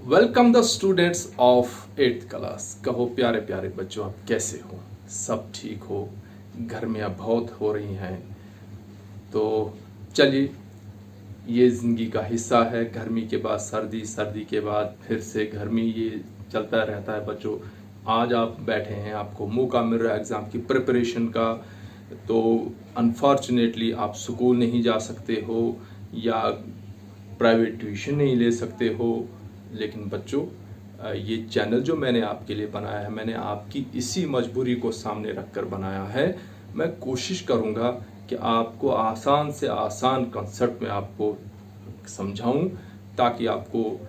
Welcome the students of 8th class. कहो प्यारे प्यारे बच्चों, आप कैसे हो? सब ठीक हो? गर्मियाँ बहुत हो रही हैं, तो चलिए, ये ज़िंदगी का हिस्सा है। गर्मी के बाद सर्दी, सर्दी के बाद फिर से गर्मी, ये चलता रहता है बच्चों। आज आप बैठे हैं, आपको मौका मिल रहा है एग्ज़ाम की प्रिपरेशन का, तो अनफॉर्चुनेटली आप स्कूल नहीं जा सकते हो या प्राइवेट ट्यूशन नहीं ले सकते हो। लेकिन बच्चों, ये चैनल जो मैंने आपके लिए बनाया है, मैंने आपकी इसी मजबूरी को सामने रखकर बनाया है। मैं कोशिश करूँगा कि आपको आसान से आसान कॉन्सेप्ट में आपको समझाऊं, ताकि आपको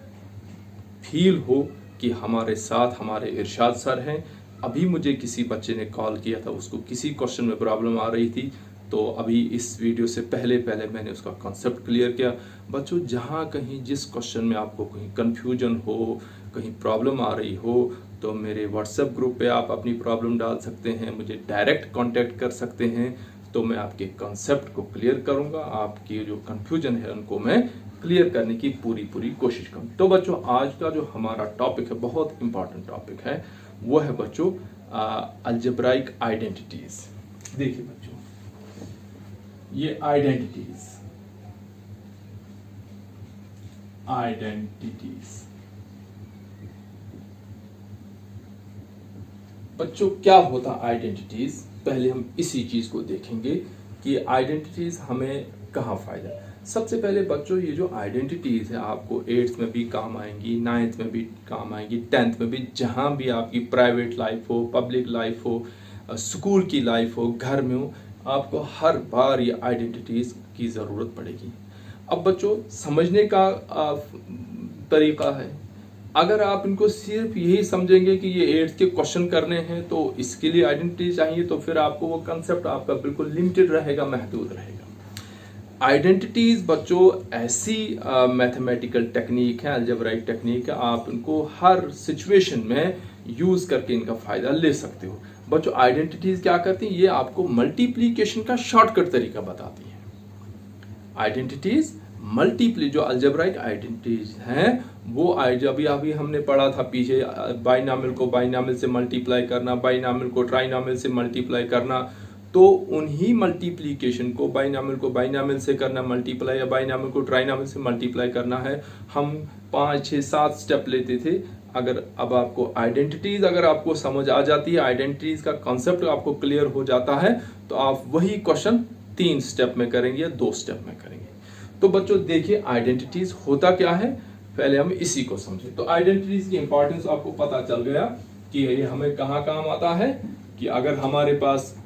फील हो कि हमारे साथ हमारे इरशाद सर हैं। अभी मुझे किसी बच्चे ने कॉल किया था, उसको किसी क्वेश्चन में प्रॉब्लम आ रही थी, तो अभी इस वीडियो से पहले मैंने उसका कॉन्सेप्ट क्लियर किया। बच्चों, जहाँ कहीं जिस क्वेश्चन में आपको कहीं कन्फ्यूजन हो, कहीं प्रॉब्लम आ रही हो, तो मेरे व्हाट्सएप ग्रुप पे आप अपनी प्रॉब्लम डाल सकते हैं, मुझे डायरेक्ट कांटेक्ट कर सकते हैं, तो मैं आपके कॉन्सेप्ट को क्लियर करूँगा। आपकी जो कन्फ्यूजन है उनको मैं क्लियर करने की पूरी कोशिश करूँ। तो बच्चों, आज का जो हमारा टॉपिक है, बहुत इंपॉर्टेंट टॉपिक है, वो है बच्चों अलजेब्राइक आइडेंटिटीज। देखिए बच्चों, ये आइडेंटिटीज बच्चों, क्या होता आइडेंटिटीज? पहले हम इसी चीज को देखेंगे कि आइडेंटिटीज हमें कहाँ फायदा है। सबसे पहले बच्चों, ये जो आइडेंटिटीज है आपको 8th में भी काम आएंगी, 9th में भी काम आएंगी, 10th में भी, जहां भी आपकी प्राइवेट लाइफ हो, पब्लिक लाइफ हो, स्कूल की लाइफ हो, घर में हो, आपको हर बार ये आइडेंटिटीज की जरूरत पड़ेगी। अब बच्चों, समझने का तरीका है, अगर आप इनको सिर्फ यही समझेंगे कि ये 8th के क्वेश्चन करने हैं तो इसके लिए आइडेंटिटी चाहिए, तो फिर आपको वो कंसेप्ट आपका बिल्कुल लिमिटेड रहेगा, महदूद रहेगा। आइडेंटिटीज बच्चों ऐसी मैथमेटिकल टेक्निक है, अलजेब्राइक टेक्निक है, आप इनको हर सिचुएशन में यूज करके इनका फायदा ले सकते हो। बच्चों, आइडेंटिटीज क्या करती हैं? ये आपको मल्टीप्लीकेशन का शॉर्टकट तरीका बताती है। आइडेंटिटीज मल्टीप्ली, जो अलजेब्राइक आइडेंटिटीज हैं, वो अभी हमने पढ़ा था पीछे, बाइनॉमियल को बाइनॉमियल से मल्टीप्लाई करना, बाइनॉमियल को ट्राइनॉमियल से मल्टीप्लाई करना, तो उन्हीं मल्टीप्लीकेशन को बाइनॉमियल को बाइनॉमियल से करना मल्टीप्लाई, या बाइनॉमियल को ट्राइनॉमियल से मल्टीप्लाई करना है। हम 5, 6, 7 स्टेप लेते थे। अगर अब आपको आइडेंटिटीज अगर आपको समझ आ जाती है, आइडेंटिटीज का कॉन्सेप्ट आपको क्लियर हो जाता है, तो आप वही क्वेश्चन 3 स्टेप में करेंगे या 2 स्टेप में करेंगे। तो बच्चों देखिए, आइडेंटिटीज होता क्या है, पहले हम इसी को समझें। तो आइडेंटिटीज की इंपॉर्टेंस आपको पता चल गया कि ये हमें कहाँ काम आता है, कि अगर हमारे पास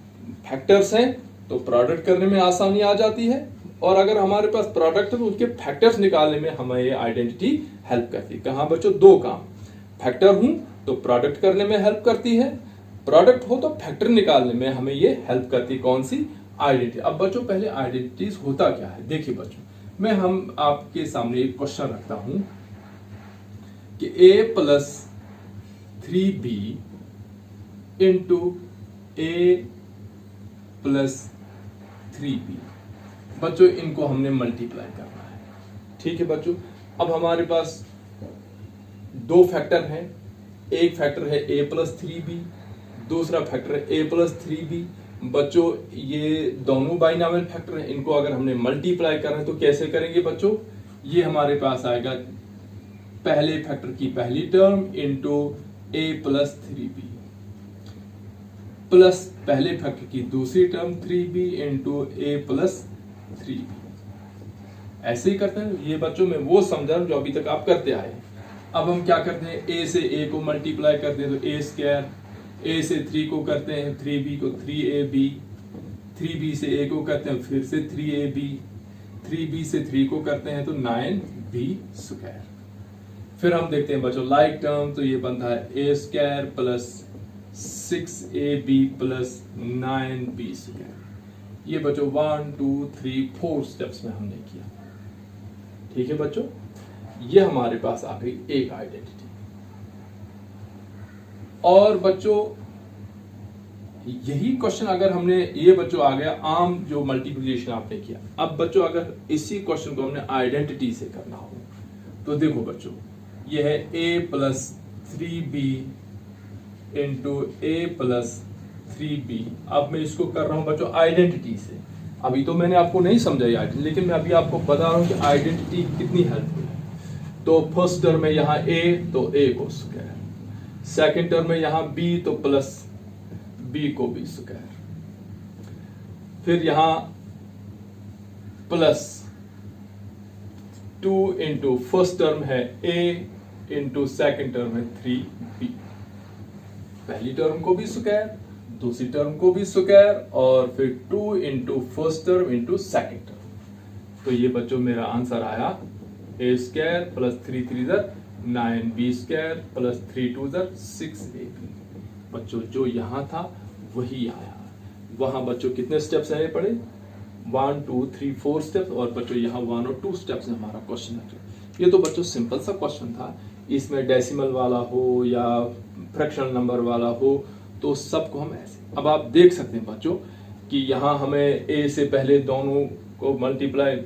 फैक्टर्स हैं तो प्रोडक्ट करने में आसानी आ जाती है, और अगर हमारे पास प्रोडक्ट है तो उसके फैक्टर्स निकालने में हमें ये आइडेंटिटी हेल्प करती है। कहाँ बच्चों? 2 काम, फैक्टर हूं तो प्रोडक्ट करने में हेल्प करती है, प्रोडक्ट हो तो फैक्टर निकालने में हमें ये हेल्प करती है। कौन सी? आइडेंटिटी। अब बच्चों, पहले आइडेंटिटीज होता क्या है देखिए बच्चों, मैं हम आपके सामने एक क्वेश्चन रखता हूं कि a+3b इंटू a+3b, बच्चों इनको हमने मल्टीप्लाई करना है। ठीक है बच्चों, अब हमारे पास 2 फैक्टर हैं, एक फैक्टर है a+3b, दूसरा फैक्टर है a+3b। बच्चों, ये दोनों बाइनॉमियल फैक्टर हैं, इनको अगर हमने मल्टीप्लाई करना है तो कैसे करेंगे बच्चों? ये हमारे पास आएगा पहले फैक्टर की पहली टर्म इंटू a+3b, प्लस पहले फैक्टर की दूसरी टर्म 3b इंटू a+3b। ऐसे ही करते हैं ये बच्चों, में वो समझा जो अभी तक आप करते आए। अब हम क्या करते हैं, a से a को मल्टीप्लाई करते हैं तो a², a से 3 को करते हैं 3b को 3ab, 3b से a को करते हैं फिर से 3ab, 3b से 3 को करते हैं तो 9b²। फिर हम देखते हैं बच्चों लाइक टर्म, तो ये बनता है a² plus 6ab plus 9b²। ये बच्चों 1, 2, 3, 4 स्टेप्स में हमने किया। ठीक है बच्चों, ये हमारे पास आ गई एक आइडेंटिटी। और बच्चों, यही क्वेश्चन अगर हमने, ये बच्चों आ गया आम जो मल्टीप्लिकेशन आपने किया। अब बच्चों, अगर इसी क्वेश्चन को हमने आइडेंटिटी से करना हो तो देखो बच्चों, ये है a plus 3b into a plus 3b। अब मैं इसको कर रहा हूं बच्चों आइडेंटिटी से। अभी तो मैंने आपको नहीं समझाई आइडेंटिटी, लेकिन मैं अभी आपको बता रहा हूं कि आइडेंटिटी कितनी हेल्पफुल है। तो फर्स्ट टर्म में यहाँ a, तो a को स्क्वायर, सेकेंड टर्म में यहाँ b, तो प्लस b को b स्क्वायर, फिर यहाँ प्लस 2 इंटू फर्स्ट टर्म है a इंटू सेकेंड टर्म है 3b। पहली टर्म को भी स्क्वायर, दूसरी टर्म को भी स्क्वायर, और फिर 2 into first term into second term. तो ये बच्चों मेरा आंसर आया a square plus 3 3 9 b square plus 3 2 6ab। बच्चों जो यहां था वही आया। वहां बच्चों कितने स्टेप्स आए पड़े? 1 2 3 4 स्टेप्स, और बच्चों यहाँ 1 और 2 स्टेप्स में हमारा क्वेश्चन है। ये तो बच्चों सिंपल सा क्वेश्चन था। इसमें डेसिमल वाला हो या फ्रैक्शनल नंबर वाला हो तो सबको हम ऐसे, अब आप देख सकते हैं बच्चों कि यहाँ हमें a से पहले दोनों को मल्टीप्लाई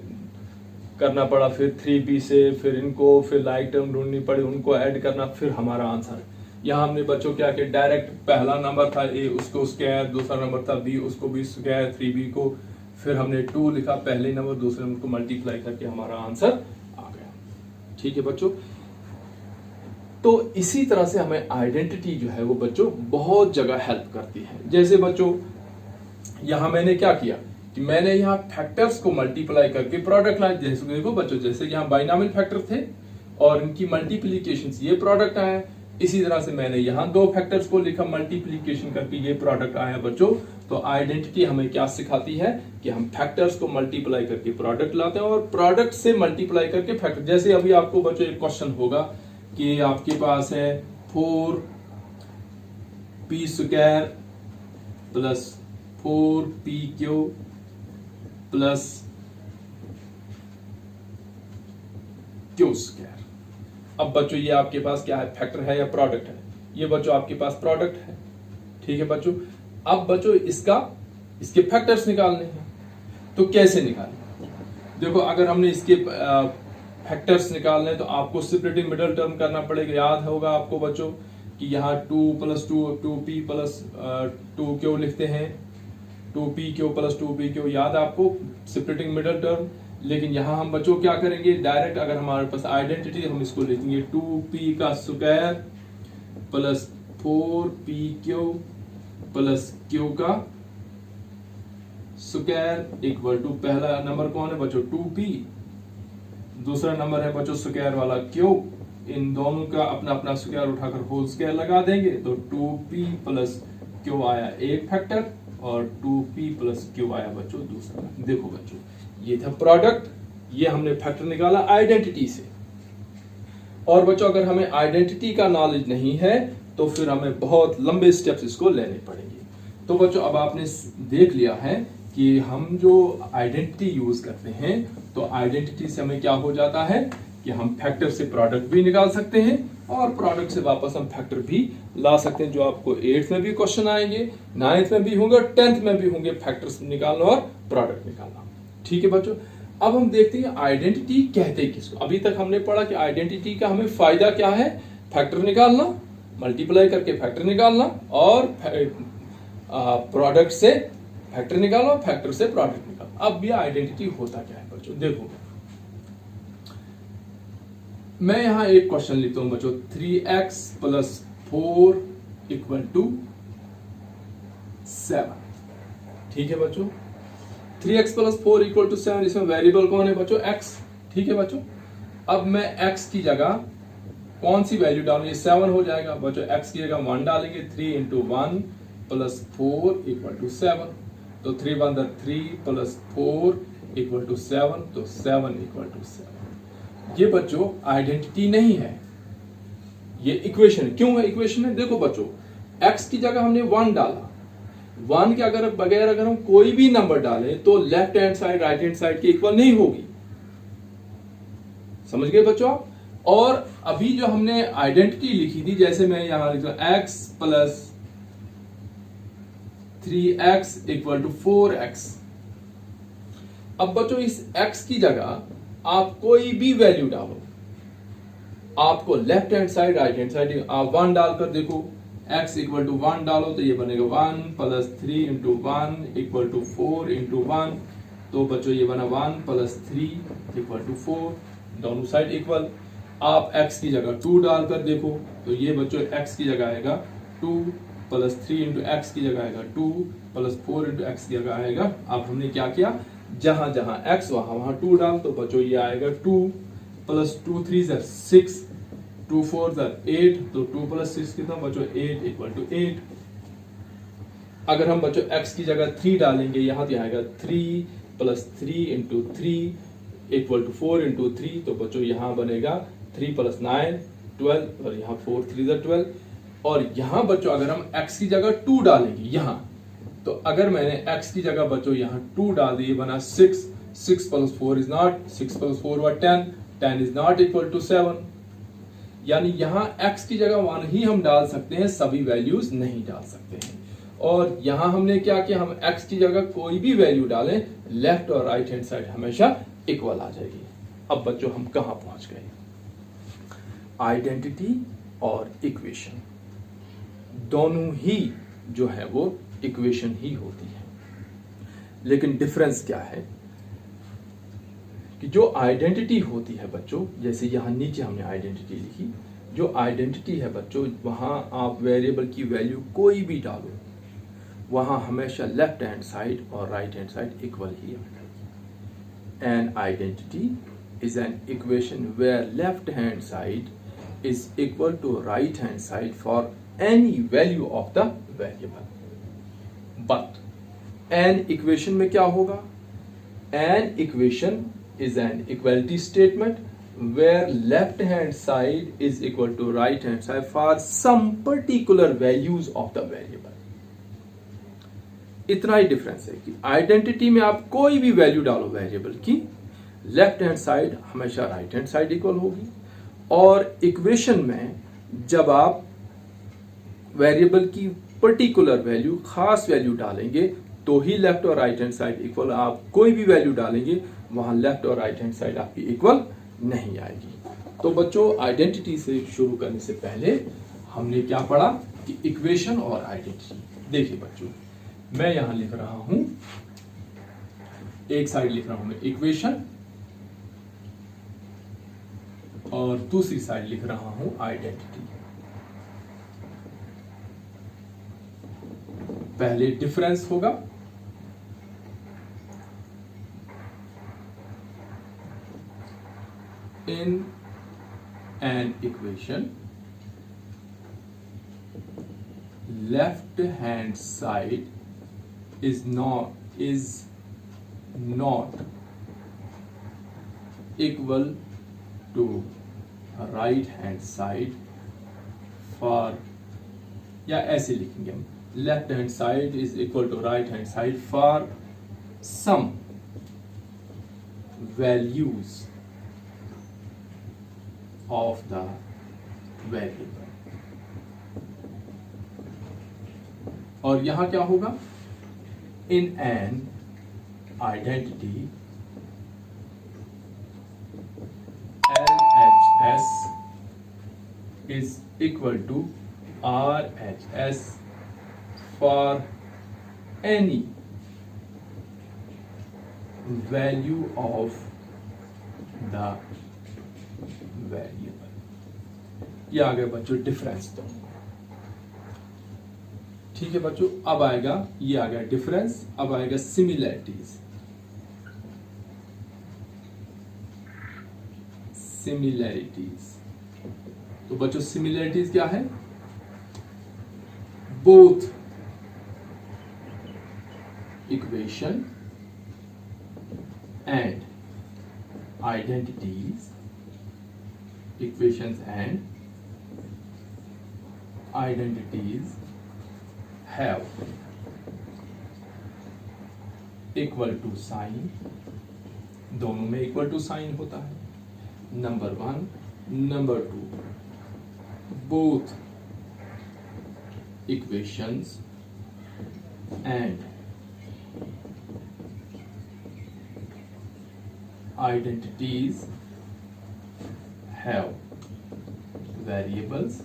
करना पड़ा, फिर 3b से, फिर इनको, फिर लाइक टर्म ढूंढनी पड़ी, उनको ऐड करना, फिर हमारा आंसर। यहाँ हमने बच्चों क्या किया, डायरेक्ट पहला नंबर था a, उसको स्क्वायर, दूसरा नंबर था b, उसको भी स्क्वायर, 3b को, फिर हमने 2 लिखा पहले नंबर, दूसरे नंबर को मल्टीप्लाई करके हमारा आंसर आ गया। ठीक है बच्चों, तो इसी तरह से हमें आइडेंटिटी जो है वो बच्चों बहुत जगह हेल्प करती है। जैसे बच्चों यहां मैंने क्या किया कि मैंने यहाँ फैक्टर्स को मल्टीप्लाई करके प्रोडक्ट लाया। जैसे देखो बच्चों, जैसे यहाँ बाइनॉमियल फैक्टर थे और इनकी मल्टीप्लीकेशन से ये प्रोडक्ट आया, इसी तरह से मैंने यहाँ दो फैक्टर्स को लिखा, मल्टीप्लीकेशन करके ये प्रोडक्ट आया बच्चों। तो आइडेंटिटी हमें क्या सिखाती है कि हम फैक्टर्स को मल्टीप्लाई करके प्रोडक्ट लाते हैं और प्रोडक्ट से मल्टीप्लाई करके फैक्टर। जैसे अभी आपको बच्चों एक क्वेश्चन होगा कि आपके पास है 4p square plus 4pq plus q square. अब बच्चों ये आपके पास क्या है, फैक्टर है या प्रोडक्ट है? ये बच्चों आपके पास प्रोडक्ट है। ठीक है बच्चों, अब बच्चों इसके फैक्टर्स निकालने हैं, तो कैसे निकालें? देखो अगर हमने इसके फैक्टर्स निकालने हैं तो आपको सेपरेटिंग मिडिल टर्म करना पड़ेगा। याद होगा आपको बच्चों कि यहाँ 2 प्लस 2p प्लस 2q लिखते हैं, 2pq प्लस 2pq, याद आपको सेपरेटिंग मिडिल टर्म। लेकिन यहाँ हम बच्चों क्या करेंगे, डायरेक्ट अगर हमारे पास आइडेंटिटी, हम इसको लिखेंगे 2p का square plus 4pq plus q का स्क्वायर इक्वल टू, पहला नंबर कौन है बच्चों 2p, दूसरा नंबर है बच्चों स्क्वायर वाला q। इन दोनों का अपना अपना स्क्वायर उठाकर होल स्क्वायर लगा देंगे, तो 2p प्लस q आया एक फैक्टर और 2p प्लस q आया बच्चों दूसरा। देखो बच्चों ये था प्रोडक्ट, ये हमने फैक्टर निकाला आइडेंटिटी से। और बच्चों अगर हमें आइडेंटिटी का नॉलेज नहीं है तो फिर हमें बहुत लंबे स्टेप्स इसको लेने पड़ेंगे। तो बच्चों अब आपने देख लिया है कि हम जो आइडेंटिटी यूज करते हैं तो आइडेंटिटी से हमें क्या हो जाता है कि हम फैक्टर से प्रोडक्ट भी निकाल सकते हैं और प्रोडक्ट से वापस हम फैक्टर भी ला सकते हैं, जो आपको 8th में भी क्वेश्चन आएंगे, 9th में भी होंगे, 10th में भी होंगे, फैक्टर्स निकालना और प्रोडक्ट निकालना। ठीक है बच्चों, अब हम देखते हैं आइडेंटिटी कहते किसको। अभी तक हमने पढ़ा कि आइडेंटिटी का हमें फायदा क्या है, फैक्टर निकालना, मल्टीप्लाई करके फैक्टर निकालना, और प्रोडक्ट से फैक्टर निकालो, फैक्टर से प्रोडक्ट निकालो। अब ये आइडेंटिटी होता क्या है बच्चों, देखो मैं यहां एक क्वेश्चन लिखता हूं बच्चों, 3x प्लस 4 इक्वल टू 7। ठीक है बच्चों, 3x प्लस 4 इक्वल टू 7, इसमें वेरिएबल कौन है बच्चों, x। ठीक है बच्चों, अब मैं x की जगह कौन सी वैल्यू डालूं, ये 7 हो जाएगा बच्चों। x की जगह 1 डालेंगे, 3 इंटू 1 प्लस 4 इक्वल टू 7, तो 3 1 3 प्लस 4 इक्वल टू 7, तो 7 इक्वल टू 7। ये बच्चों आइडेंटिटी नहीं है, ये इक्वेशन। क्यों है इक्वेशन है? देखो बच्चों x की जगह हमने 1 डाला, 1 के अगर बगैर अगर हम कोई भी नंबर डालें तो left hand side right hand side के इक्वल नहीं होगी। समझ गए बच्चों आप? और अभी जो हमने आइडेंटिटी लिखी थी, जैसे मैं यहां लिख रहा हूं x plus 3x equal to 4x। अब बच्चों इस x की जगह आप कोई भी वैल्यू डालो, आपको left hand side right hand side आप 1 डालकर देखो, x इक्वल टू 1 डालो तो ये बनेगा 1 plus 3 into 1 equal to 4 into 1। तो बच्चों ये बना 1 प्लस 3 इक्वल टू 4, दोनों साइड इक्वल। आप x की जगह 2 डालकर देखो तो ये बच्चों x की जगह आएगा 2 प्लस 3 इंटू एक्स की जगह आएगा 2 प्लस 4 इंटू एक्स की जगह आएगा। अब हमने क्या किया, जहां जहां x वहां 2 डाल, तो बच्चों ये आएगा 2 प्लस 2 3 6 2 4 8, तो 2 प्लस 6 कितना बच्चों 8 इक्वल टू 8। अगर हम बच्चों x की जगह 3 डालेंगे यहां तो आएगा 3 plus 3 into 3 equal to 4 into 3, तो बच्चों यहां बनेगा 3 प्लस 9 12 और यहाँ 4 3 12। और यहां बच्चों अगर हम x की जगह 2 डालेंगे यहां, तो अगर मैंने x की जगह बच्चों यहां 2 डाल दी, बना 6 6 प्लस 4 इज नॉट 6 प्लस 4 हुआ 10 10 इज नॉट इक्वल टू 7। यानी यहां x की जगह 1 ही हम डाल सकते हैं, सभी वैल्यूज नहीं डाल सकते हैं। और यहां हमने क्या किया, हम x की जगह कोई भी वैल्यू डालें, लेफ्ट और राइट हैंड साइड हमेशा इक्वल आ जाएगी। अब बच्चों हम कहां पहुंच गए, आइडेंटिटी और इक्वेशन दोनों ही जो है वो इक्वेशन ही होती है। लेकिन डिफरेंस क्या है कि जो आइडेंटिटी होती है बच्चों, जैसे यहां नीचे हमने आइडेंटिटी लिखी, जो आइडेंटिटी है बच्चों वहां आप वेरिएबल की वैल्यू कोई भी डालो, वहां हमेशा लेफ्ट हैंड साइड और राइट हैंड साइड इक्वल ही आएगा। An identity is an equation where left hand side is equal to right hand side for any value of the variable. But an equation में क्या होगा, an equation is an equality statement where left hand side is equal to right hand side for some particular values of the variable. इतना ही difference है कि identity में आप कोई भी वैल्यू डालो वेरिएबल की, लेफ्ट हैंड साइड हमेशा राइट हैंड साइड इक्वल होगी। और इक्वेशन में जब आप वेरिएबल की पर्टिकुलर वैल्यू, खास वैल्यू डालेंगे तो ही लेफ्ट और राइट हैंड साइड इक्वल। आप कोई भी वैल्यू डालेंगे वहां लेफ्ट और राइट हैंड साइड आपकी इक्वल नहीं आएगी। तो बच्चों आइडेंटिटी से शुरू करने से पहले हमने क्या पढ़ा कि इक्वेशन और आइडेंटिटी। देखिए बच्चों, मैं यहां लिख रहा हूं, एक साइड लिख रहा हूं मैं इक्वेशन और दूसरी साइड लिख रहा हूं आइडेंटिटी। पहले डिफरेंस होगा, in an equation left hand side is not equal to right hand side for, या ऐसे लिखेंगे हम, left hand side is equal to right hand side for some values of the variable. और यहां क्या होगा, in an identity LHS is equal to RHS for any value of the variable। ये आ गया बच्चों डिफरेंस। तो ठीक है बच्चों, अब आएगा, ये आ गया डिफरेंस, अब आएगा सिमिलैरिटीज। सिमिलैरिटीज तो बच्चों सिमिलैरिटीज क्या है, both equation and identities, equations and identities have equal to sign, दोनों में इक्वल टू साइन होता है, number 1। Number 2, both equations and identities have variables,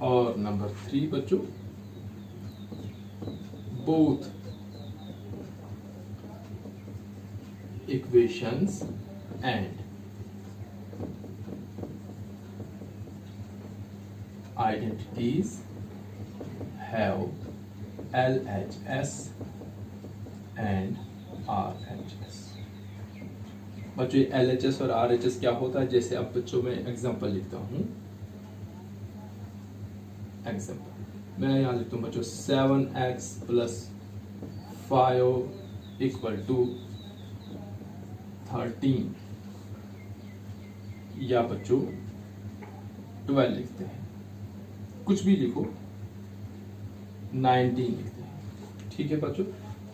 और नंबर 3 बच्चों both equations and identities have LHS and RHS। बच्चों ये LHS और RHS क्या होता है? जैसे अब बच्चों में एग्जांपल लिखता हूं, एग्जांपल मैं यहां लिखता हूं बच्चों 7x + 5 = 13, या बच्चों 12 लिखते हैं, कुछ भी लिखो, 19 लिखते हैं। ठीक है बच्चों,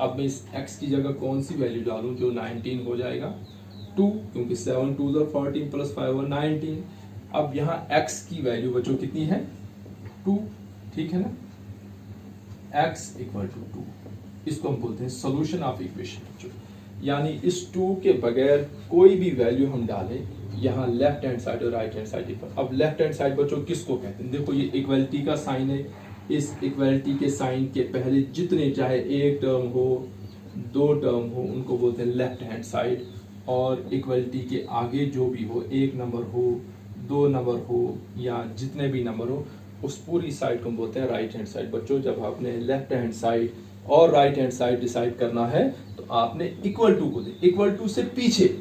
अब मैं इस x की जगह कौन सी वैल्यू डालूं जो 19 हो जाएगा? 2, क्योंकि 7 2 14 + 5 और 19। अब यहाँ x की वैल्यू बच्चों कितनी है? 2, ठीक है ना? x = 2, इसको हम बोलते हैं सोल्यूशन ऑफ इक्वेशन बच्चों। यानी इस 2 के बगैर कोई भी वैल्यू हम डालें यहाँ लेफ्ट हैंड साइड और राइट हैंड साइड पर। अब लेफ्ट हैंड साइड बच्चों किसको कहते हैं? देखो ये इक्वलिटी का साइन है, इस इक्वलिटी के साइन के पहले जितने चाहे एक टर्म हो, 2 टर्म हो, उनको बोलते हैं लेफ्ट हैंड साइड। और इक्वलिटी के आगे जो भी हो, 1 नंबर हो, 2 नंबर हो, या जितने भी नंबर हो, उस पूरी साइड को हम बोलते हैं राइट हैंड साइड। बच्चों जब आपने लेफ्ट हैंड साइड और राइट हैंड साइड डिसाइड करना है तो आपने इक्वल टू को दे, इक्वल टू से पीछे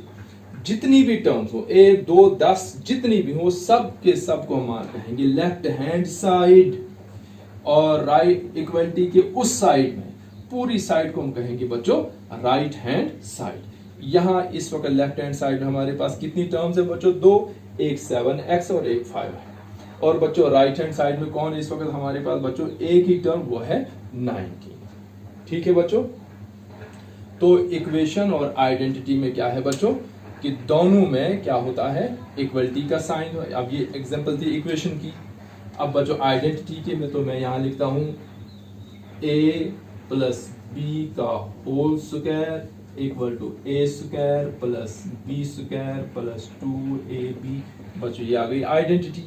जितनी भी टर्म्स हो, 1 2 10 जितनी भी हो, सब के सब को हम कहेंगे लेफ्ट हैंड साइड। और राइट इक्वलिटी के उस साइड में पूरी साइड को हम कहेंगे बच्चों राइट हैंड साइड। यहां इस वक्त लेफ्ट हैंड साइड हमारे पास कितनी टर्म्स है बच्चों? 2, एक 7x और एक 5 है। और बच्चों राइट हैंड साइड में कौन है इस वक्त हमारे पास? बच्चों एक ही टर्म, वो है 19। ठीक है बच्चों, तो इक्वेशन और आइडेंटिटी में क्या है बच्चों कि दोनों में क्या होता है? इक्वलिटी का साइन। अब ये एग्जांपल थी इक्वेशन की। अब बच्चों आइडेंटिटी के में तो मैं यहां लिखता हूं a + b का whole square = a² + b² + 2ab। बच्चों ये आ गई आइडेंटिटी।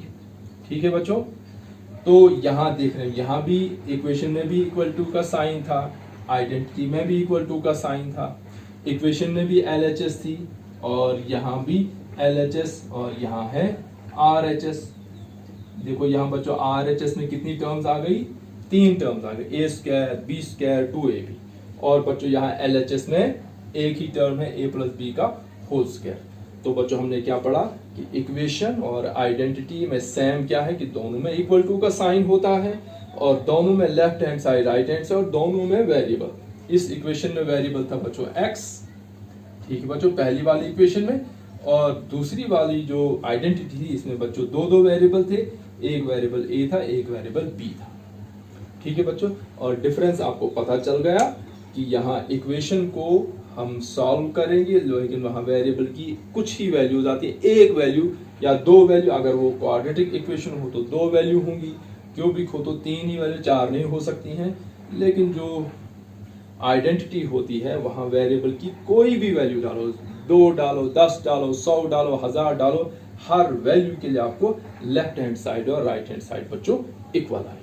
ठीक है बच्चों, तो यहां देख रहे हैं, यहां भी इक्वेशन में भी इक्वल टू का साइन था, आइडेंटिटी में भी इक्वल टू का साइन था। इक्वेशन में भी LHS थी और यहाँ भी LHS, और यहाँ है RHS। देखो यहाँ बच्चों RHS में कितनी टर्म्स आ गई? 3 टर्म्स आ गई, a² b² 2ab। और बच्चों यहाँ LHS में एक ही टर्म है, a + b का होल स्क्वायर। तो बच्चों हमने क्या पढ़ा कि इक्वेशन और आइडेंटिटी में सेम क्या है कि दोनों में इक्वल टू का साइन होता है, और दोनों में left hand side right hand side, और दोनों में वेरिएबल। इस इक्वेशन में वेरिएबल था बच्चों x, ठीक है बच्चों, पहली वाली इक्वेशन में। और दूसरी वाली जो आइडेंटिटी थी इसमें बच्चों 2 वेरिएबल थे, एक वेरिएबल a था, एक वेरिएबल b था। ठीक है बच्चों, और डिफरेंस आपको पता चल गया कि यहाँ इक्वेशन को हम सॉल्व करेंगे, लेकिन वहां वेरिएबल की कुछ ही वैल्यूज आती है, एक वैल्यू या 2 वैल्यू। अगर वो क्वाड्रेटिक इक्वेशन हो तो 2 वैल्यू होंगी, क्यूबिक हो तो 3 ही वैल्यू, 4 नहीं हो सकती हैं। लेकिन जो आइडेंटिटी होती है वहां वेरिएबल की कोई भी वैल्यू डालो, 2 डालो, 10 डालो, 100 डालो, 1000 डालो, हर वैल्यू के लिए आपको लेफ्ट हैंड साइड और राइट हैंड साइड बच्चों इक्वल आएगी।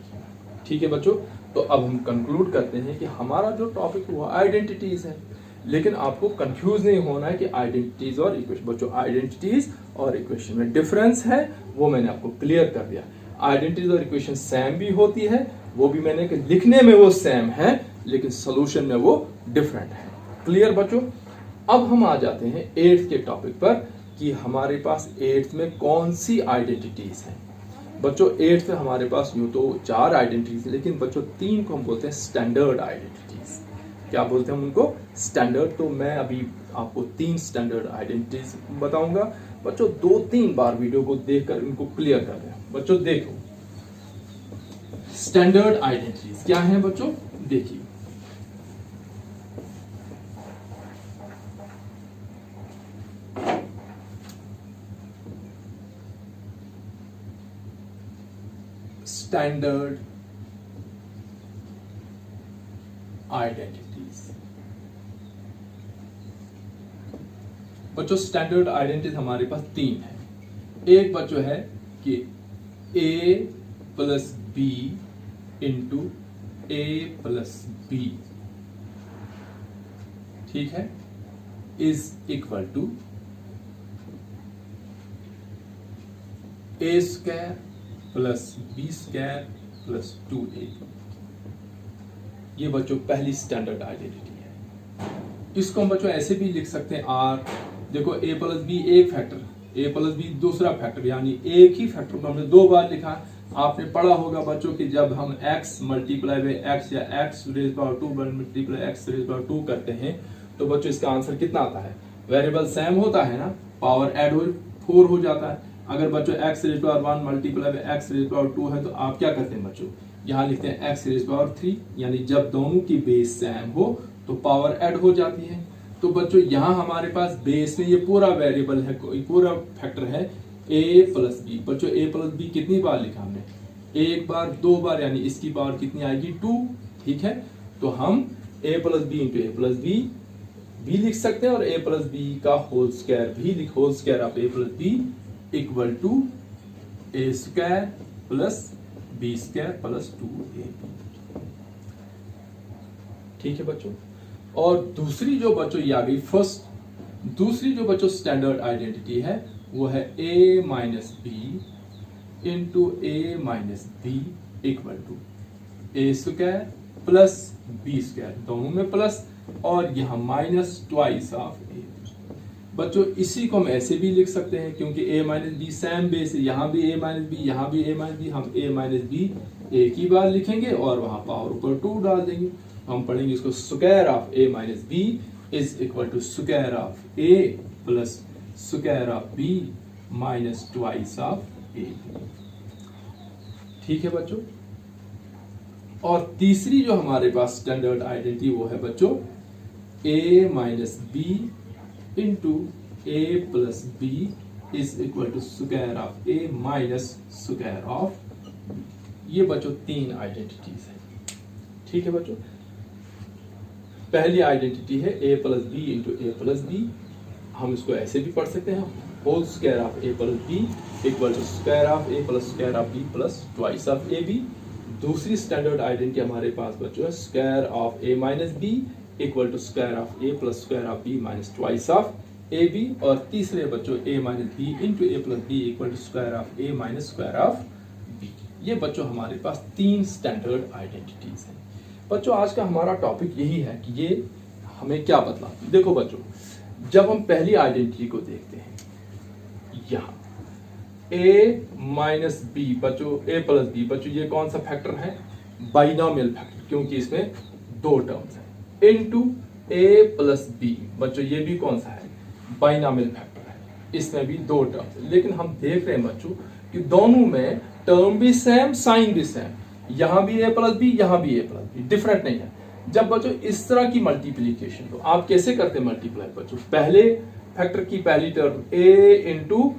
ठीक है बच्चों, तो अब हम कंक्लूड करते हैं कि हमारा जो टॉपिक वो आइडेंटिटीज है, लेकिन आपको कंफ्यूज नहीं होना है कि आइडेंटिटीज और इक्वेशन। बच्चों आइडेंटिटीज और इक्वेशन में डिफरेंस है, वो मैंने आपको क्लियर कर दिया। आइडेंटिटीज और इक्वेशन सेम भी होती है, वो भी मैंने कि लिखने में वो सेम है, लेकिन सोल्यूशन में वो डिफरेंट है। क्लियर बच्चों, अब हम आ जाते हैं 8th के टॉपिक पर कि हमारे पास 8th में कौन सी आइडेंटिटीज हैं। बच्चों 8th में हमारे पास यूं तो 4 आइडेंटिटीज, लेकिन बच्चों 3 को हम बोलते हैं स्टैंडर्ड आइडेंटिटीज। क्या बोलते हैं हम उनको? स्टैंडर्ड। तो मैं अभी आपको 3 स्टैंडर्ड आइडेंटिटीज बताऊंगा। बच्चों 2-3 बार वीडियो को देखकर इनको क्लियर कर दें। बच्चों देखो स्टैंडर्ड आइडेंटिटीज क्या है बच्चों, देखिए स्टैंडर्ड आइडेंटिटीज। बच्चों स्टैंडर्ड आइडेंटिटीज हमारे पास 3 है। एक बच्चों है कि a plus B into A plus B, ठीक है, is equal to A square plus B square plus 2a। ये बच्चों पहली स्टैंडर्ड आइडेंटिटी है। इसको हम बच्चों ऐसे भी लिख सकते हैं आर, देखो a प्लस बी एक फैक्टर, a प्लस बी दूसरा फैक्टर, यानी एक ही फैक्टर को हमने दो बार लिखा। आपने पढ़ा होगा बच्चों कि जब हम x मल्टीप्लाई बाय x या x raise power 2 multiply x raise power 2 करते हैं तो बच्चों इसका आंसर कितना आता है? वेरिएबल सेम होता है ना, पावर ऐड हो 4 हो जाता है। अगर बच्चों x raise power 1 multiply by x raise power 2 है तो आप क्या करते हैं बच्चों? यहाँ लिखते हैं x रेज पावर 3, यानी जब दोनों की बेस सेम हो तो पावर ऐड हो जाती है। तो बच्चों यहाँ हमारे पास बेस में ये पूरा वेरिएबल है, कोई पूरा फैक्टर है a प्लस बी। बच्चों a प्लस बी कितनी बार लिखा हमने? एक बार, दो बार, यानी इसकी पावर कितनी आएगी? 2, ठीक है। तो हम a plus B into A plus B भी लिख सकते हैं और a प्लस बी का होल स्क्वायर भी लिख, whole square of a plus B equal to A square plus B square plus 2ab, ठीक है बच्चों। और दूसरी जो बच्चों ये आ गई फर्स्ट, दूसरी जो बच्चों स्टैंडर्ड आइडेंटिटी है वो है a minus B into A minus B equal to A square plus B square, दोनों में प्लस और यहां माइनस ट्वाइस ऑफ ए। बच्चों इसी को हम ऐसे भी लिख सकते हैं क्योंकि a minus B same base है, यहां भी a माइनस बी, यहां भी a माइनस बी, हम a माइनस बी एक ही बार लिखेंगे और वहां पावर ऊपर 2 डाल देंगे। हम पढ़ेंगे इसको square of a minus B is equal to square of a plus square of b minus twice of a, ठीक है बच्चों। और तीसरी जो हमारे पास स्टैंडर्ड आइडेंटिटी वो है बच्चों a minus B into A plus B is equal to square of A minus square of B. ये बच्चों तीन आइडेंटिटीज है, ठीक है बच्चों। पहली आइडेंटिटी है a plus B into A plus B, हम इसको ऐसे भी पढ़ सकते हैं, whole square of a plus B equal to square of a plus square of b plus twice of A B. दूसरी स्टैंडर्ड आइडेंटिटी हमारे पास बच्चों है square of a minus B equal to square of a plus square of b minus twice of A B. और तीसरे बच्चों a minus B into A plus B equal to square of a minus square of b। ये बच्चों हमारे पास तीन standard identities हैं। बच्चों आज का हमारा टॉपिक यही है कि ये हमें क्या बतलाती है। देखो बच्चों, जब हम पहली आइडेंटिटी को देखते हैं यहाँ a माइनस बी, बच्चों a प्लस बी, बच्चों ये कौन सा फैक्टर है? बाइनोमियल फैक्टर, क्योंकि इसमें दो टर्म्स हैं, इनटू a प्लस बी, बच्चों ये भी कौन सा है? बाइनोमियल फैक्टर है, इसमें भी दो टर्म्स। लेकिन हम देख रहे हैं बच्चों कि दोनों में टर्म भी सेम, साइन भी सेम, यहां भी a प्लस बी, यहां भी a प्लस बी, डिफरेंट नहीं है। जब बच्चों इस तरह की मल्टीप्लीकेशन, तो आप कैसे करते हैं मल्टीप्लाई बच्चों? पहले फैक्टर की पहली term a into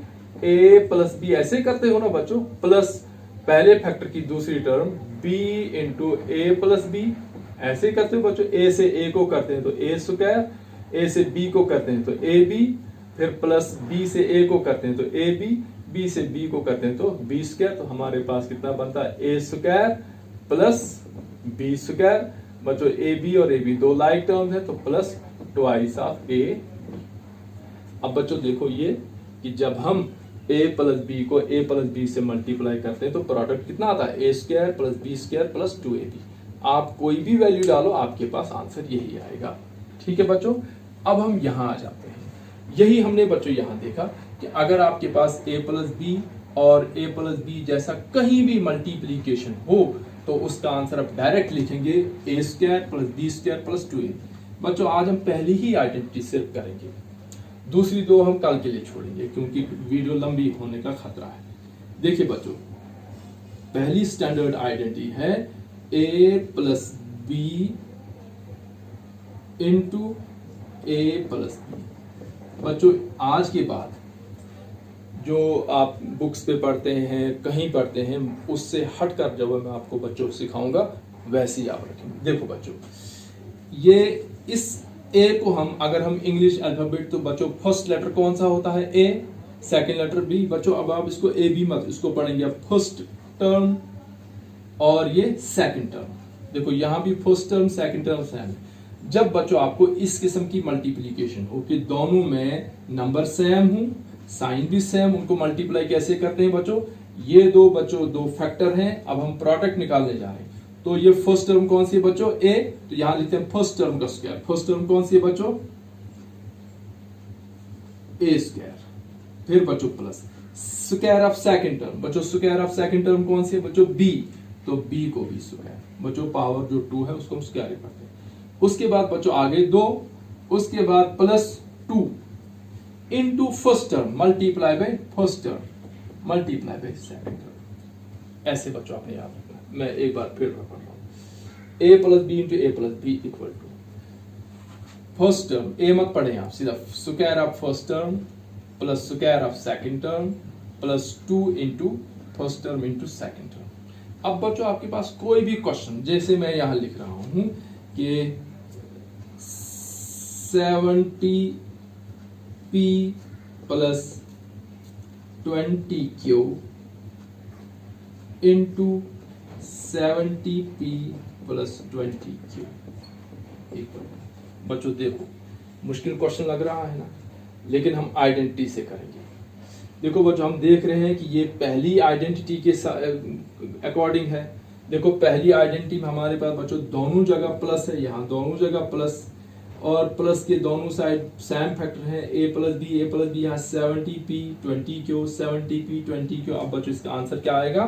A plus B ऐसे करते हो ना बच्चों, प्लस पहले फैक्टर की दूसरी term b into A plus B ऐसे करते हो बच्चों। a से a को करते हैं तो a स्क्वायर, a से b को करते हैं तो ab, फिर प्लस b से a को करते हैं तो ab, b से b को करते हैं तो b स्क्वायर। तो हमारे पास कितना बनता है? a square plus b square. बच्चों ab और ab दो लाइक टर्म्स है तो प्लस ट्वाइस ऑफ a। अब बच्चों देखो ये कि जब हम a प्लस बी को a प्लस बी से मल्टीप्लाई करते हैं तो प्रोडक्ट कितना आता है? a square plus B square plus 2ab। आप कोई भी वैल्यू डालो आपके पास आंसर यही आएगा, ठीक है बच्चों। अब हम यहां आ जाते हैं, यही हमने बच्चों यहां देखा कि अगर आपके पास a प्लस बी और a प्लस बी जैसा कहीं भी मल्टीप्लीकेशन हो तो उसका आंसर आप डायरेक्ट लिखेंगे a square plus B square plus 2ab। बच्चों आज हम पहली ही आइडेंटिटी सिर्फ करेंगे, दूसरी दो हम कल के लिए छोड़ेंगे क्योंकि वीडियो लंबी होने का खतरा है। देखिए बच्चों, पहली स्टैंडर्ड आइडेंटिटी है a plus B into A plus B. बच्चों आज के बाद जो आप बुक्स पे पढ़ते हैं, कहीं पढ़ते हैं, उससे हटकर जब मैं आपको बच्चों सिखाऊंगा वैसे ही आप रखेंगे। देखो बच्चों, ये इस ए को हम अगर हम इंग्लिश अल्फाबेट, तो बच्चों फर्स्ट लेटर कौन सा होता है? ए। Second letter B. बच्चों अब आप इसको ए बी मत, इसको पढ़ेंगे अब फर्स्ट टर्म और ये सेकंड टर्म। देखो यहां भी first term second term same है। जब बच्चों आपको इस किस्म की मल्टीप्लीकेशन हो कि दोनों में नंबर सेम हो, साइन भी सेम, उनको मल्टीप्लाई कैसे करते हैं बच्चों, ये दो बच्चों दो फैक्टर हैं, अब हम प्रोडक्ट निकालने जा रहे हैं। तो ये फर्स्ट टर्म कौन सी है बच्चों, ए, तो यहां लिखते हैं फर्स्ट टर्म का स्क्वायर। फर्स्ट टर्म कौन सी है बच्चों, ए स्क्वायर। फिर बच्चों plus square of second term, बच्चों स्क्वायर ऑफ सेकंड टर्म कौन सी है बच्चों, बी, तो बी को भी स्क्वायर। बच्चों पावर जो 2 है उसको हम स्क्वायर करते हैं। उसके बाद बच्चों आगे 2, उसके बाद plus 2 into first term multiply by first term multiply by second term. ऐसे बच्चों आपने याद रखना। मैं एक बार फिर पढ़ रहा हूं, A plus B into A plus B equal to first term, A मत पढ़े आप, सीधा square of first term plus square of second term plus 2 into first term into second term. अब बच्चों आपके पास कोई भी क्वेश्चन, जैसे मैं यहां लिख रहा हूं कि 70p plus 20q into 70p plus 20q equal. बच्चों देखो मुश्किल क्वेश्चन लग रहा है ना, लेकिन हम आइडेंटिटी से करेंगे। देखो बच्चों हम देख रहे हैं कि ये पहली आइडेंटिटी के अकॉर्डिंग है। देखो पहली आइडेंटिटी में हमारे पास बच्चों दोनों जगह प्लस है, यहाँ दोनों जगह प्लस, और प्लस के दोनों साइड सेम फैक्टर है, ए प्लस बी, यहाँ 70p 20q 70p 20q। अब बच्चों इसका आंसर क्या आएगा,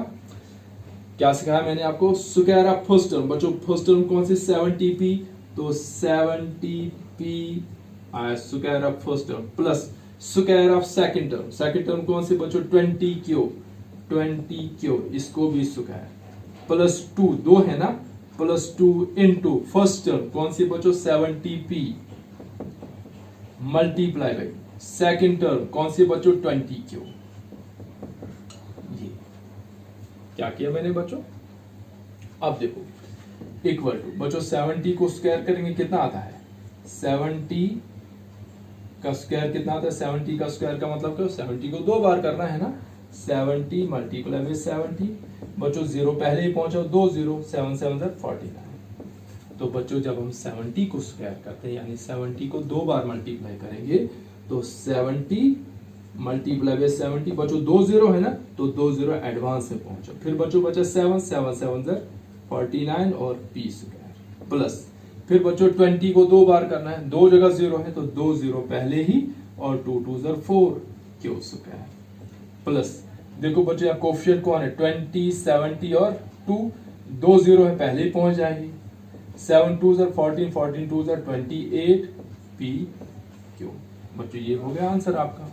क्या सिखाया मैंने आपको, स्क्वायर ऑफ फर्स्ट टर्म। बच्चों फर्स्ट टर्म कौन सी 70p, तो 70p आया square of first term plus square of second term. Second term कौन सी बच्चों 20q, इसको भी स्क्वायर प्लस 2, 2 है ना, प्लस 2 इंटू फर्स्ट टर्म कौन सी बच्चों 70p multiply by second term कौन सी बच्चों 20q। ये क्या किया मैंने बच्चों, अब देखो इक्वल टू बच्चों 70 को स्क्वायर करेंगे कितना आता है, 70 का स्क्वायर कितना आता है, 70 का स्क्वायर का मतलब क्या, 70 को 2 बार करना है ना, 70 मल्टीप्लाई बाई 70। बच्चों 0 पहले ही पहुंचा, 2 0, 7 7 49। तो बच्चों जब हम 70 को स्क्वायर करते हैं यानी 70 को 2 बार मल्टीप्लाई करेंगे तो 70 मल्टीप्लाई बाई 70, बच्चों 2 0 है ना, तो 2 0 एडवांस में पहुंचो। फिर बच्चों बचा 7 7 7 49 और p स्क्वायर प्लस, फिर बच्चों 20 को 2 बार करना है, 2 जगह 0 है तो 2 0 पहले ही और 2 2 4 q स्क्वायर प्लस, देखो बच्चों यहाँ कोफिशिएंट कौन है 20 70 और 2, 2 0 है पहले ही पहुंच जाएगी, 7 2 14 14 2 28 p q। बच्चों ये हो गया आंसर आपका।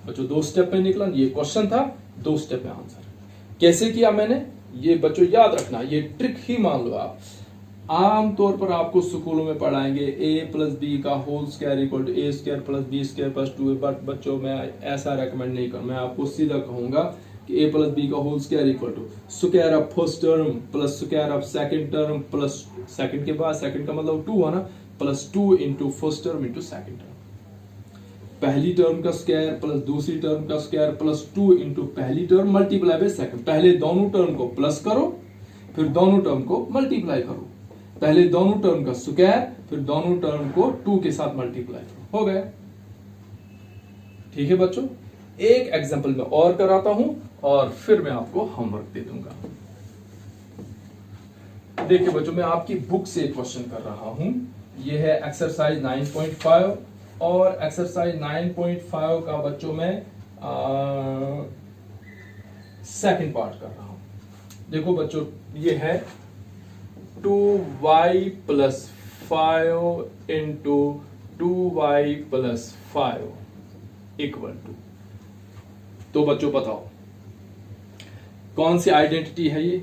बच्चों 2 स्टेप में निकला, ये क्वेश्चन था, 2 स्टेप में आंसर। कैसे किया मैंने, ये बच्चों याद रखना, ये ट्रिक ही मान लो आप। आमतौर पर आपको स्कूलों में पढ़ाएंगे a प्लस बी का whole square equal to A square plus B square plus 2, but बच्चों मैं ऐसा रेकमेंड नहीं करूँ, मैं आपको सीधा कहूंगा कि a प्लस बी का whole square equal to square of first term plus square of second term plus second के बाद सेकंड का मतलब 2 है ना, plus 2 into first term into second term. पहली टर्म का स्क्वायर प्लस दूसरी टर्म का स्क्वायर प्लस 2 इंटू पहली टर्म मल्टीप्लाई बाय सेकंड। पहले दोनों टर्म को प्लस करो फिर दोनों टर्म को मल्टीप्लाई करो, पहले दोनों टर्म का स्क्वायर फिर दोनों टर्म को 2 के साथ मल्टीप्लाई करो, हो गया। ठीक है बच्चों, एक एग्जांपल में और कराता हूं और फिर मैं आपको होमवर्क दे दूंगा। देखिए बच्चों मैं आपकी बुक से क्वेश्चन कर रहा हूं, यह है एक्सरसाइज 9.5 और एक्सरसाइज 9.5 का बच्चों में सेकंड पार्ट कर रहा हूं। देखो बच्चों ये है 2y plus 5 into 2y plus 5 equal to, तो बच्चों बताओ कौन सी आइडेंटिटी है ये,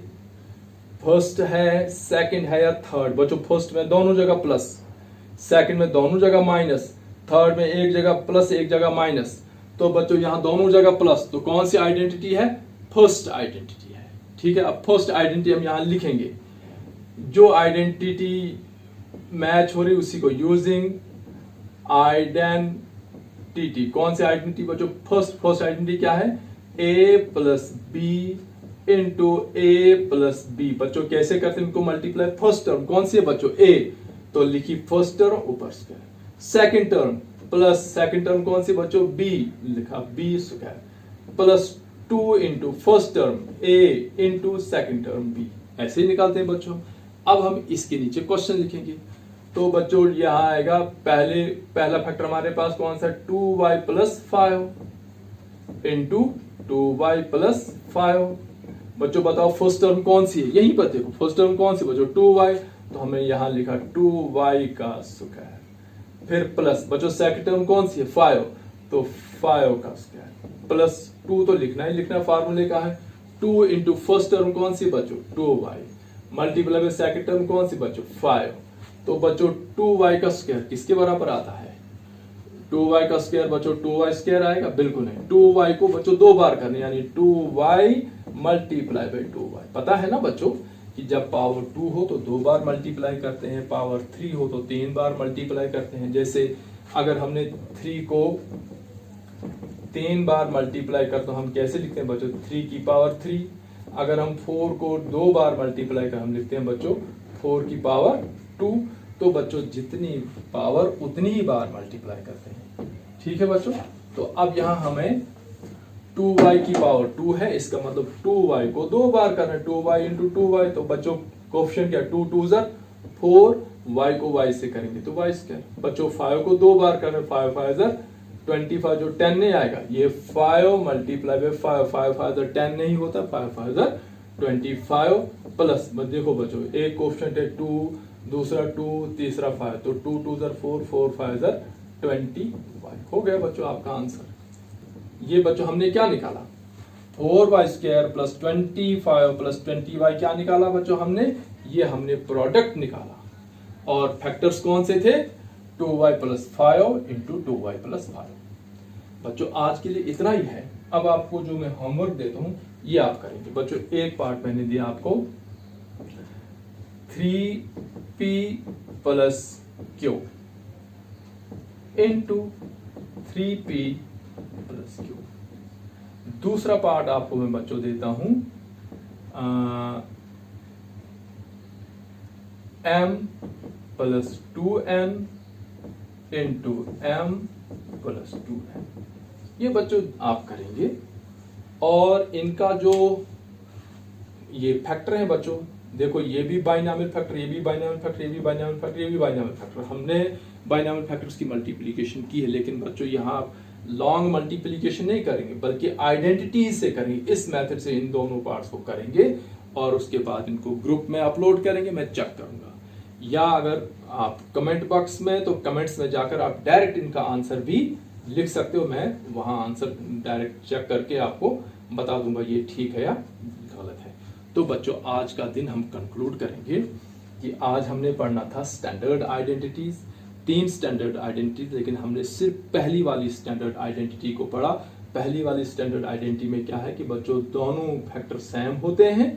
फर्स्ट है सेकंड है या थर्ड। बच्चों फर्स्ट में दोनों जगह प्लस, सेकंड में दोनों जगह माइनस, थर्ड में एक जगह प्लस एक जगह माइनस, तो बच्चों यहां दोनों जगह प्लस, तो कौन सी आइडेंटिटी है, फर्स्ट आइडेंटिटी है। ठीक है, अब फर्स्ट आइडेंटिटी हम यहां लिखेंगे, जो आइडेंटिटी मैच हो रही उसी को यूजिंग टी। कौन सी आइडेंटिटी बच्चों? फर्स्ट आइडेंटिटी क्या है? ए plus B into A plus B. बच्चों कैसे करते हैं इनको मल्टीप्लाई? फर्स्ट टर्म कौन सी है बच्चों? ए, तो लिखी फर्स्ट टर्म ऊपर square. Second term plus second term कौन सी बच्चों? बी, लिखा B square plus 2 into first term A into second term B. ऐसे ही निकालते हैं बच्चों। अब हम इसके नीचे क्वेश्चन लिखेंगे। तो बच्चों यहां आएगा पहला फैक्टर हमारे पास कौन सा? 2y plus 5 into 2y plus 5। बच्चों बताओ फर्स्ट टर्म कौन सी है? यहीं पर देखो फर्स्ट टर्म कौन सी बच्चों? 2y, तो हमें यहां लिखा 2y का स्क्वायर। फिर प्लस बच्चों सेकंड टर्म कौन सी है? 5, तो 5 का स्क्वायर प्लस 2 तो लिखना ही लिखना फार्मूले का है। 2 इंटू फर्स्ट टर्म कौन सी बच्चों? 2y मल्टीप्लाई में सेकंड टर्म कौन सी बच्चों? 5, तो बच्चों 2y का स्क्वायर किसके बराबर आता है? 2y का स्क्वायर बच्चों 2y स्क्वायर आएगा? बिल्कुल नहीं। 2y को बच्चों दो बार करने, यानी 2y मल्टीप्लाई बाई 2y। पता है ना बच्चों कि जब पावर 2 हो तो दो बार मल्टीप्लाई करते हैं, पावर 3 हो तो 3 बार मल्टीप्लाई करते हैं। जैसे अगर हमने 3 को 3 बार मल्टीप्लाई कर तो हम कैसे लिखते हैं बच्चों? 3 की पावर 3। अगर हम 4 को 2 बार मल्टीप्लाई कर हम लिखते हैं बच्चों 4 की पावर 2। तो बच्चों जितनी पावर उतनी ही बार मल्टीप्लाई करते हैं। ठीक है बच्चों। तो अब यहां हमें 2y की पावर 2 है, इसका मतलब 2y को दो बार करना है, 2y इंटू 2y। तो बच्चों कोफिशिएंट क्या? 2 2 4, y को y से करेंगे तो y स्क्वायर। बच्चों 5 को दो बार करना है, 5 5 25, जो 10 नहीं आएगा ये 5 मल्टीप्लाई बाय 5, 5 5 10 नहीं होता, 5 5 25 प्लस देखो बच्चों एक कोफिशिएंट है 2, दूसरा 2, तीसरा 5, तो 2 2 4, 4 5 25 हो गया बच्चों आपका आंसर। ये बच्चों हमने क्या निकाला? 4y square plus 25 plus 20y क्या निकाला बच्चों हमने? ये हमने प्रोडक्ट निकाला। और फैक्टर्स कौन से थे? 2y plus 5 into 2y plus 5। बच्चों आज के लिए इतना ही है। अब आपको जो मैं होमवर्क देता हूं ये आप करेंगे बच्चों। एक पार्ट मैंने दिया आपको 3p plus q into 3p plus q। दूसरा पार्ट आपको मैं बच्चों देता हूं m plus 2n into m plus 2n। ये बच्चों आप करेंगे। और इनका जो ये फैक्टर है बच्चों, देखो ये भी बाइनॉमियल फैक्टर, ये भी बाइनॉमियल फैक्टर, ये भी बाइनॉमियल फैक्टर, ये भी बाइनॉमियल फैक्टर। हमने बाइनॉमियल फैक्टर्स की मल्टीप्लिकेशन की है, लेकिन बच्चों यहाँ आप लॉन्ग मल्टीप्लिकेशन नहीं करेंगे बल्कि आइडेंटिटीज से करेंगे। इस मेथड से इन दोनों पार्ट्स को करेंगे और उसके बाद इनको ग्रुप में अपलोड करेंगे, मैं चेक करूंगा। या अगर आप कमेंट बॉक्स में तो कमेंट्स में जाकर आप डायरेक्ट इनका आंसर भी लिख सकते हो, मैं वहां आंसर डायरेक्ट चेक करके आपको बता दूंगा ये ठीक है या गलत है। तो बच्चों आज का दिन हम कंक्लूड करेंगे कि आज हमने पढ़ना था स्टैंडर्ड आइडेंटिटीज, 3 स्टैंडर्ड आइडेंटिटीज, लेकिन हमने सिर्फ पहली वाली स्टैंडर्ड आइडेंटिटी को पढ़ा। पहली वाली स्टैंडर्ड आइडेंटिटी में क्या है कि बच्चों दोनों फैक्टर सेम होते हैं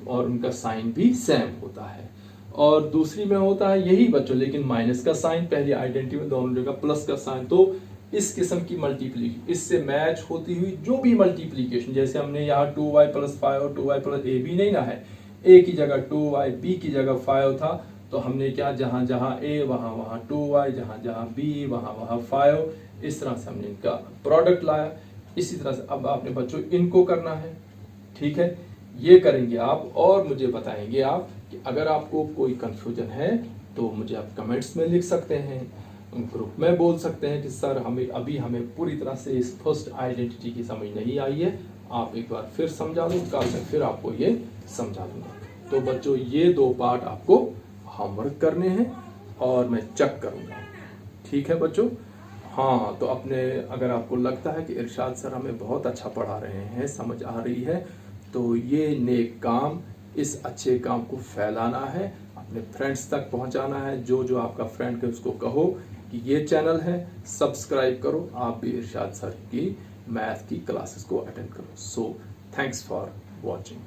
और उनका साइन भी सेम होता है। और दूसरी में होता है यही बच्चों, लेकिन माइनस का साइन, पहली आइडेंटिटी में दोनों जगह प्लस का साइन। तो इस किस्म की मल्टीप्लिकेशन, इससे मैच होती हुई जो भी मल्टीप्लिकेशन, जैसे हमने यहाँ 2y प्लस 5 और 2y प्लस a भी नहीं ना है, a की जगह 2y, b की जगह 5 था, तो हमने क्या जहां जहां a वहां वहां 2y, जहां जहां b वहां वहां 5, इस तरह से हमने इनका प्रोडक्ट लाया। इसी तरह से अब आपने बच्चों इनको करना है। ठीक है, ये करेंगे आप और मुझे बताएंगे आप कि अगर आपको कोई कंफ्यूजन है तो मुझे आप कमेंट्स में लिख सकते हैं, ग्रुप में बोल सकते हैं कि सर हमें पूरी तरह से इस फर्स्ट आइडेंटिटी की समझ नहीं आई है, आप एक बार फिर समझा दो, कल मैं फिर आपको ये समझा दूंगा। तो बच्चों ये 2 पार्ट आपको होमवर्क करने हैं और मैं चेक करूंगा। ठीक है बच्चों। हाँ, तो अगर आपको लगता है कि इरशाद सर हमें बहुत अच्छा पढ़ा रहे हैं, समझ आ रही है, तो ये नेक काम, इस अच्छे काम को फैलाना है, अपने फ्रेंड्स तक पहुंचाना है। जो आपका फ्रेंड है उसको कहो कि ये चैनल है, सब्सक्राइब करो, आप भी इरशाद सर की मैथ की क्लासेस को अटेंड करो। So thanks for watching.